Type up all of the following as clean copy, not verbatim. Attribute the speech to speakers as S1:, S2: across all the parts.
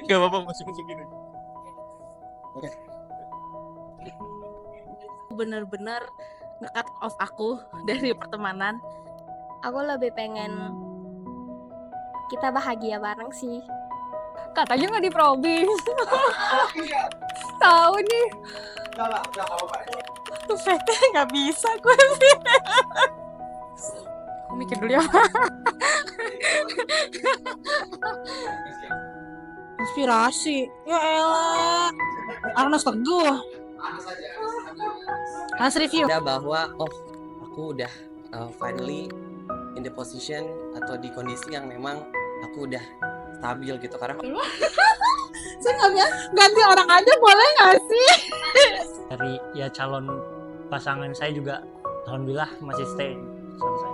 S1: Gak apa-apa, masukin aja. Oke.
S2: Bener-bener nge-cut off aku dari pertemanan.
S3: Aku lebih pengen kita bahagia bareng sih.
S4: Katanya nggak diprobing. Tahu nih.
S1: Enggak apa-apa.
S4: Perfectnya nggak bisa gue. Aku mikir dulu ya.
S5: Inspirasi. Ya elah. Arnas Teguh. Hans review.
S6: Ada bahwa aku udah finally in the position atau di kondisi yang memang aku udah stabil gitu karena
S5: Saya nggak bisa ganti orang aja boleh nggak sih?
S7: Dari ya calon pasangan saya juga alhamdulillah masih stay sama saya.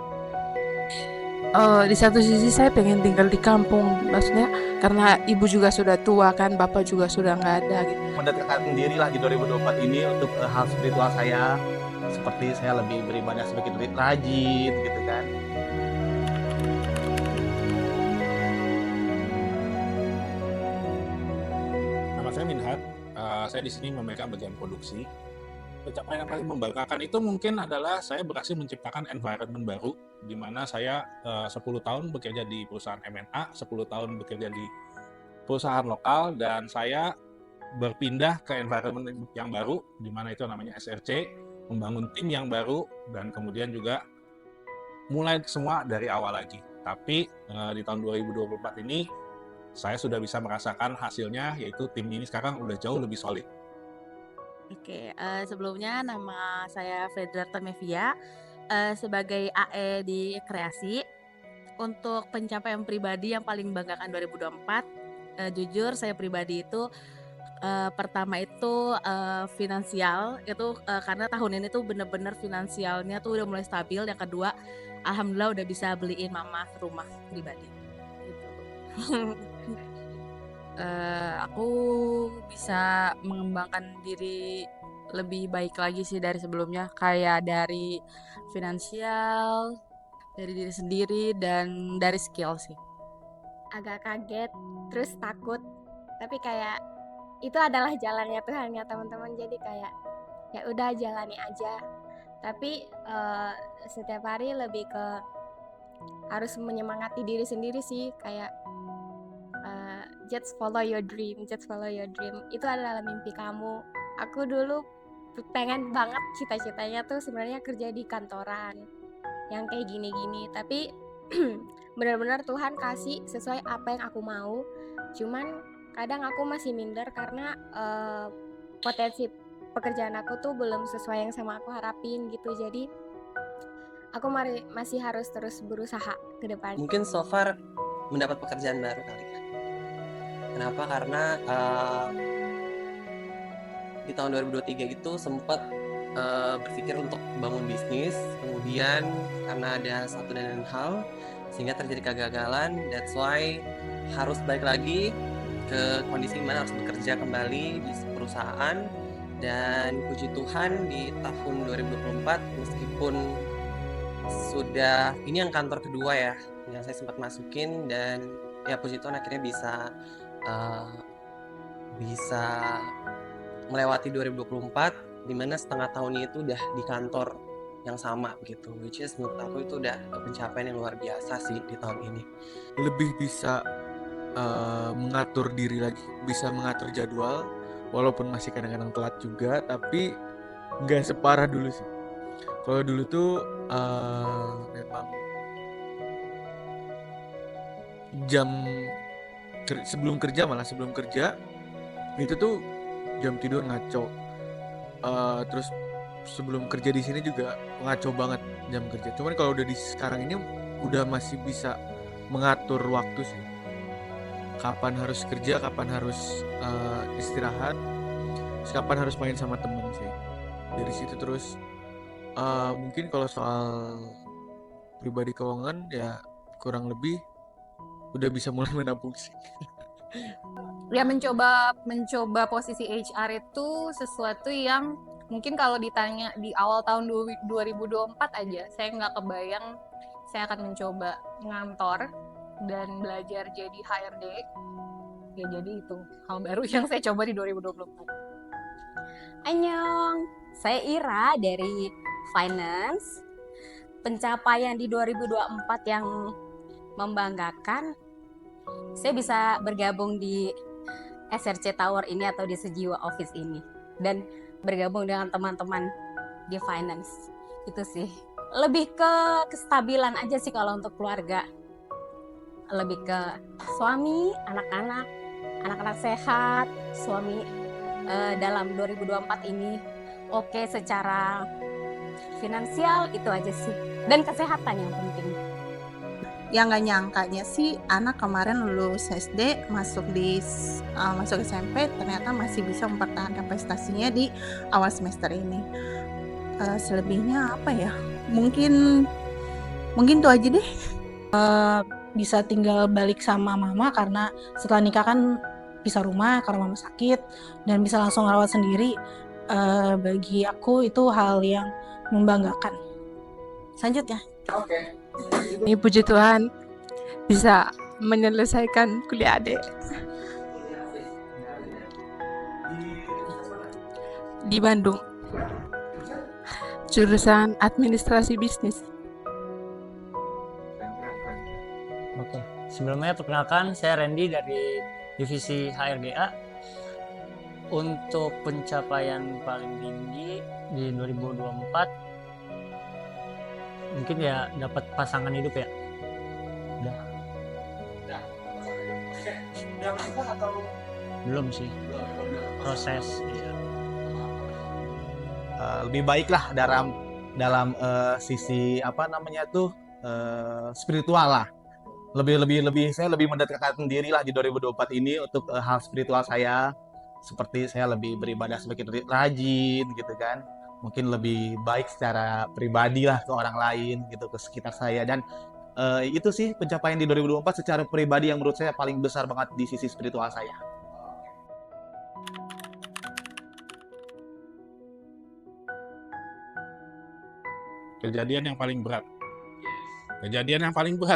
S8: Di satu sisi saya pengen tinggal di kampung, maksudnya karena ibu juga sudah tua kan, bapak juga sudah nggak ada gitu.
S1: Mendekatkan diri lah di 2024 ini untuk hal spiritual saya, seperti saya lebih beribadah sedikit lebih rajin gitu kan. Nama saya Minhat, saya di sini memegang bagian produksi. Pencapaian yang paling membanggakan itu mungkin adalah saya berhasil menciptakan environment baru di mana saya 10 tahun bekerja di perusahaan M&A, 10 tahun bekerja di perusahaan lokal, dan saya berpindah ke environment yang baru di mana itu namanya SRC, membangun tim yang baru, dan kemudian juga mulai semua dari awal lagi. Tapi di tahun 2024 ini saya sudah bisa merasakan hasilnya, yaitu tim ini sekarang udah jauh lebih solid.
S2: Oke, sebelumnya nama saya Frederta Mevia, sebagai AE di Kreasi. Untuk pencapaian pribadi yang paling banggakan 2024, jujur saya pribadi itu pertama itu finansial itu, karena tahun ini tuh bener-bener finansialnya tuh udah mulai stabil. Yang kedua, alhamdulillah udah bisa beliin mama rumah pribadi. Gitu.
S8: Aku bisa mengembangkan diri lebih baik lagi sih dari sebelumnya, kayak dari finansial, dari diri sendiri, dan dari skill sih.
S3: Agak kaget, terus takut, tapi kayak itu adalah jalannya Tuhan ya teman-teman. Jadi kayak ya udah jalani aja. Tapi setiap hari lebih ke harus menyemangati diri sendiri sih, kayak just follow your dream, just follow your dream. Itu adalah mimpi kamu. Aku dulu pengen banget, cita-citanya tuh sebenarnya kerja di kantoran yang kayak gini-gini, tapi benar-benar Tuhan kasih sesuai apa yang aku mau. Cuman kadang aku masih minder karena potensi pekerjaan aku tuh belum sesuai yang sama aku harapin gitu. Jadi aku masih harus terus berusaha ke depan.
S6: mungkin so far mendapat pekerjaan baru kali ya. Kenapa? Karena di tahun 2023 itu sempat berpikir untuk bangun bisnis, kemudian karena ada satu dan lain hal sehingga terjadi kegagalan. That's why harus balik lagi ke kondisi mana harus bekerja kembali di perusahaan. Dan puji Tuhan di tahun 2024 meskipun sudah ini yang kantor kedua ya yang saya sempat masukin, dan ya puji Tuhan akhirnya bisa melewati 2024 di mana setengah tahunnya itu udah di kantor yang sama gitu, which is menurut aku itu udah pencapaian yang luar biasa sih di tahun ini.
S9: Lebih bisa mengatur diri lagi, bisa mengatur jadwal walaupun masih kadang-kadang telat juga, tapi nggak separah dulu sih. Kalau dulu tuh memang sebelum kerja itu tuh jam tidur ngaco. Terus sebelum kerja di sini juga ngaco banget jam kerja. Cuman kalau udah di sekarang ini udah masih bisa mengatur waktu sih. Kapan harus kerja, kapan harus istirahat, kapan harus main sama temen sih. Dari situ terus mungkin kalau soal pribadi keuangan ya kurang lebih udah bisa mulai menabung sih.
S4: Ya mencoba posisi HR itu sesuatu yang mungkin kalau ditanya di awal tahun 2024 aja, saya nggak kebayang saya akan mencoba ngantor dan belajar jadi HRD. Ya jadi itu hal baru yang saya coba di 2024.
S10: Annyeong, saya Ira dari Finance. Pencapaian di 2024 yang membanggakan, saya bisa bergabung di SRC Tower ini atau di Sejiwa Office ini. Dan bergabung dengan teman-teman di Finance. Itu sih. Lebih ke kestabilan aja sih kalau untuk keluarga. Lebih ke suami, anak-anak sehat, suami dalam 2024 ini oke secara finansial, itu aja sih, dan kesehatan yang penting.
S5: Yang nggak nyangkanya sih anak kemarin lulus SD masuk SMP ternyata masih bisa mempertahankan prestasinya di awal semester ini. Selebihnya apa ya? Mungkin itu aja deh.
S11: Bisa tinggal balik sama mama karena setelah nikah kan pisah rumah karena mama sakit, dan bisa langsung rawat sendiri. Bagi aku itu hal yang membanggakan. Selanjutnya.
S12: Oke. Ini puji Tuhan bisa menyelesaikan kuliah adik di Bandung, jurusan administrasi bisnis.
S7: Oke, sebelumnya perkenalkan saya Randy dari divisi HRGA. Untuk pencapaian paling tinggi di 2024 mungkin ya dapat pasangan hidup ya. Udah. Belum sih. Proses ya.
S13: Lebih baik lah dalam sisi spiritual lah. Saya lebih mendekatkan diri lah di 2024 ini untuk hal spiritual saya. Seperti saya lebih beribadah semakin rajin gitu kan, mungkin lebih baik secara pribadi lah ke orang lain gitu, ke sekitar saya. Dan itu sih pencapaian di 2024 secara pribadi yang menurut saya paling besar banget di sisi spiritual saya.
S1: Kejadian yang paling berat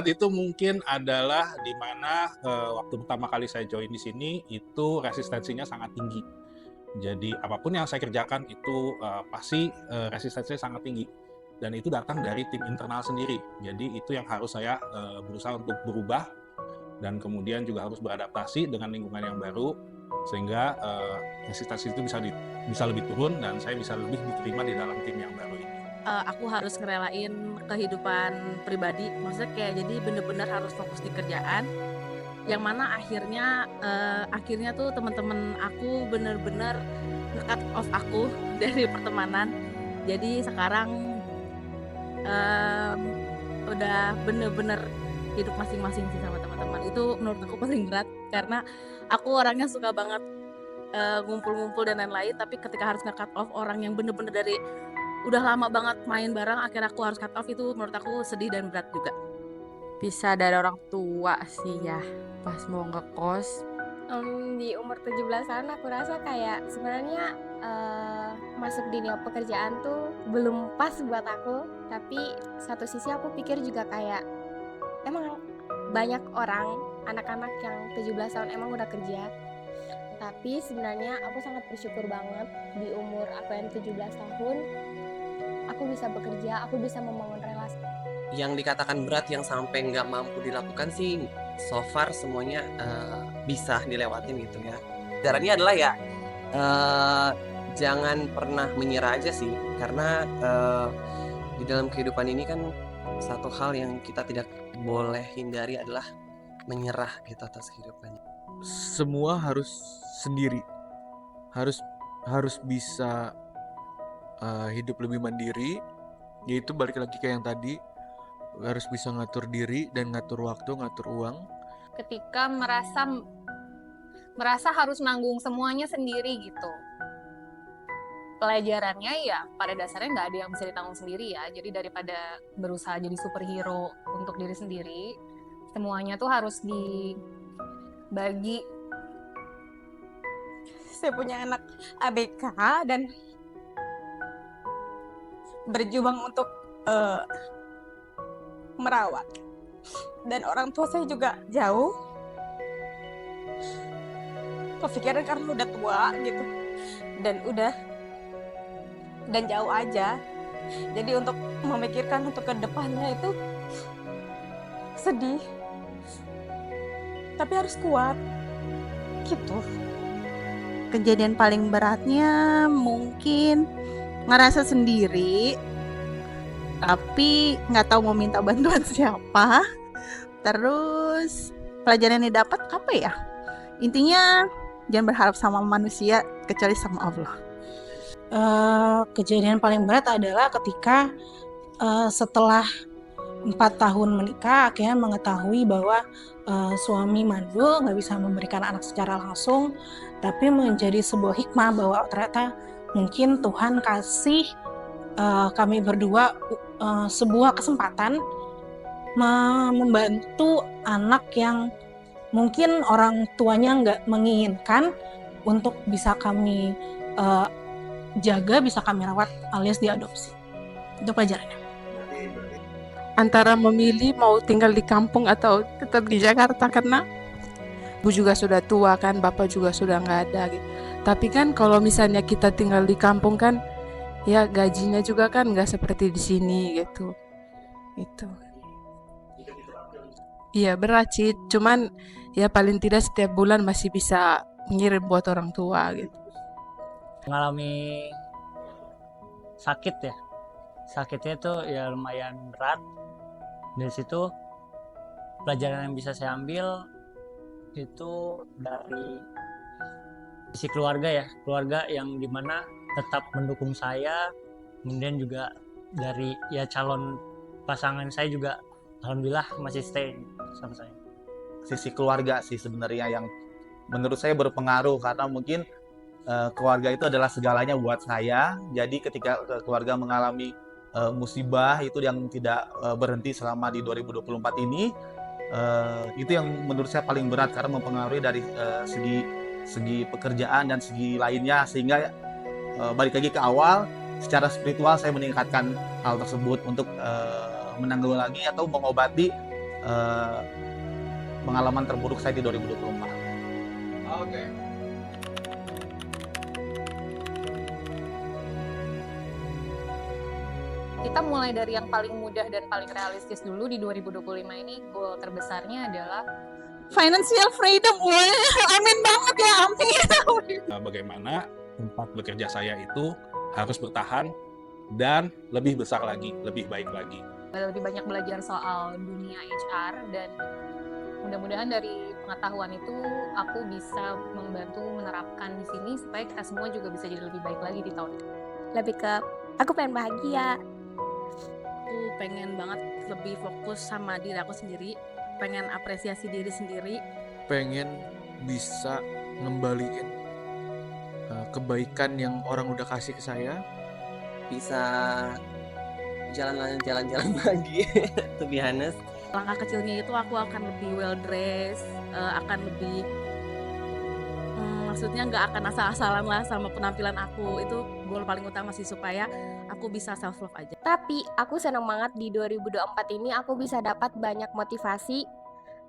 S1: itu mungkin adalah di mana waktu pertama kali saya join di sini itu resistensinya sangat tinggi. Jadi apapun yang saya kerjakan itu pasti resistensinya sangat tinggi, dan itu datang dari tim internal sendiri. Jadi itu yang harus saya berusaha untuk berubah, dan kemudian juga harus beradaptasi dengan lingkungan yang baru sehingga resistensi itu bisa lebih turun dan saya bisa lebih diterima di dalam tim yang baru ini.
S2: Aku harus ngerelain kehidupan pribadi, maksudnya kayak jadi bener-bener harus fokus di kerjaan, yang mana akhirnya tuh teman-teman aku bener-bener nge-cut off aku dari pertemanan. Jadi sekarang udah bener-bener hidup masing-masing sih sama teman-teman. Itu menurut aku paling berat karena aku orangnya suka banget ngumpul-ngumpul dan lain-lain, tapi ketika harus nge-cut off orang yang bener-bener dari udah lama banget main bareng, akhirnya aku harus cut off, itu menurut aku sedih dan berat juga.
S8: Bisa dari orang tua sih ya, pas mau ngekos.
S3: Di umur 17 tahun aku rasa kayak sebenarnya masuk dunia pekerjaan tuh belum pas buat aku. Tapi satu sisi aku pikir juga kayak emang banyak orang, anak-anak yang 17 tahun emang udah kerja. Tapi sebenarnya aku sangat bersyukur banget di umur aku yang 17 tahun aku bisa bekerja, aku bisa membangun relasi.
S6: Yang dikatakan berat yang sampai nggak mampu dilakukan sih so far semuanya bisa dilewatin gitu ya. Caranya adalah ya jangan pernah menyerah aja sih, karena di dalam kehidupan ini kan satu hal yang kita tidak boleh hindari adalah menyerah gitu atas kehidupannya.
S9: Semua harus sendiri, harus bisa hidup lebih mandiri, yaitu balik lagi kayak yang tadi, harus bisa ngatur diri dan ngatur waktu, ngatur uang.
S4: Ketika merasa harus nanggung semuanya sendiri gitu. Pelajarannya ya pada dasarnya nggak ada yang bisa ditanggung sendiri ya. Jadi daripada berusaha jadi superhero untuk diri sendiri, semuanya tuh harus dibagi.
S10: Saya punya anak ABK dan berjuang untuk merawat
S12: dan orang tua saya juga jauh. Kepikiran karena udah tua gitu dan jauh aja. Jadi untuk memikirkan untuk kedepannya itu sedih, tapi harus kuat gitu.
S5: Kejadian paling beratnya mungkin ngerasa sendiri, tapi nggak tahu mau minta bantuan siapa. Terus pelajaran yang didapat apa ya? Intinya jangan berharap sama manusia kecuali sama Allah.
S11: Kejadian paling berat adalah ketika setelah 4 tahun menikah akhirnya mengetahui bahwa suami mandul, nggak bisa memberikan anak secara langsung, tapi menjadi sebuah hikmah bahwa ternyata mungkin Tuhan kasih kami berdua sebuah kesempatan membantu anak yang mungkin orang tuanya nggak menginginkan untuk bisa kami jaga, bisa kami rawat alias diadopsi. Itu pelajarannya.
S12: Antara memilih mau tinggal di kampung atau tetap di Jakarta, karena ibu juga sudah tua kan, bapak juga sudah nggak ada gitu. Tapi kan kalau misalnya kita tinggal di kampung kan, ya gajinya juga kan nggak seperti di sini gitu. Itu. Iya berat sih, cuman ya paling tidak setiap bulan masih bisa ngirim buat orang tua gitu.
S7: Mengalami sakit ya, sakitnya tuh ya lumayan berat. Dari situ pelajaran yang bisa saya ambil itu dari sisi keluarga ya, keluarga yang dimana tetap mendukung saya, kemudian juga dari ya calon pasangan saya juga alhamdulillah masih stay sama saya.
S13: Sisi keluarga sih sebenarnya yang menurut saya berpengaruh, karena mungkin keluarga itu adalah segalanya buat saya. Jadi ketika keluarga mengalami musibah itu yang tidak berhenti selama di 2024 ini, itu yang menurut saya paling berat karena mempengaruhi dari segi pekerjaan dan segi lainnya, sehingga balik lagi ke awal, secara spiritual saya meningkatkan hal tersebut untuk menanggulangi atau mengobati pengalaman terburuk saya di 2024.
S9: Oke.
S4: Kita mulai dari yang paling mudah dan paling realistis dulu. Di 2025 ini goal terbesarnya adalah
S5: Financial freedom, amin banget ya, amin.
S1: Bagaimana tempat bekerja saya itu harus bertahan dan lebih besar lagi, lebih baik lagi.
S4: lebih banyak belajar soal dunia HR, dan mudah-mudahan dari pengetahuan itu aku bisa membantu menerapkan di sini supaya kita semua juga bisa jadi lebih baik lagi di tahun ini.
S3: Lebih ke aku pengen bahagia.
S2: Aku pengen banget lebih fokus sama diri aku sendiri, pengen apresiasi diri sendiri,
S9: Pengen bisa ngembaliin kebaikan yang orang udah kasih ke saya.
S6: Bisa jalan-jalan lagi, to be honest.
S2: langkah kecilnya itu aku akan lebih well dressed, akan lebih maksudnya nggak akan asal-asalan lah sama penampilan aku. Itu goal paling utama sih, supaya aku bisa self love aja.
S3: Tapi aku senang banget di 2024 ini aku bisa dapat banyak motivasi,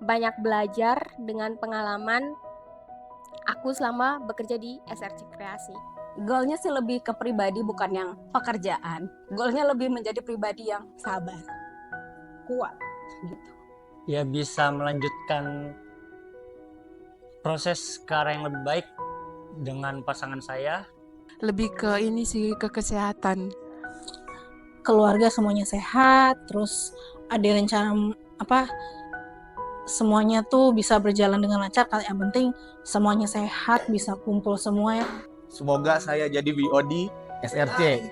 S3: banyak belajar dengan pengalaman aku selama bekerja di SRC Kreasi.
S10: Goalnya sih lebih ke pribadi, bukan yang pekerjaan. Goalnya lebih menjadi pribadi yang sabar, kuat gitu.
S7: Ya bisa melanjutkan proses ke arah yang lebih baik dengan pasangan saya.
S12: Lebih ke ini sih, ke kesehatan.
S11: Keluarga semuanya sehat, terus ada rencana semuanya tuh bisa berjalan dengan lancar. Yang penting semuanya sehat, bisa kumpul semua ya.
S13: Semoga saya jadi BOD SRC.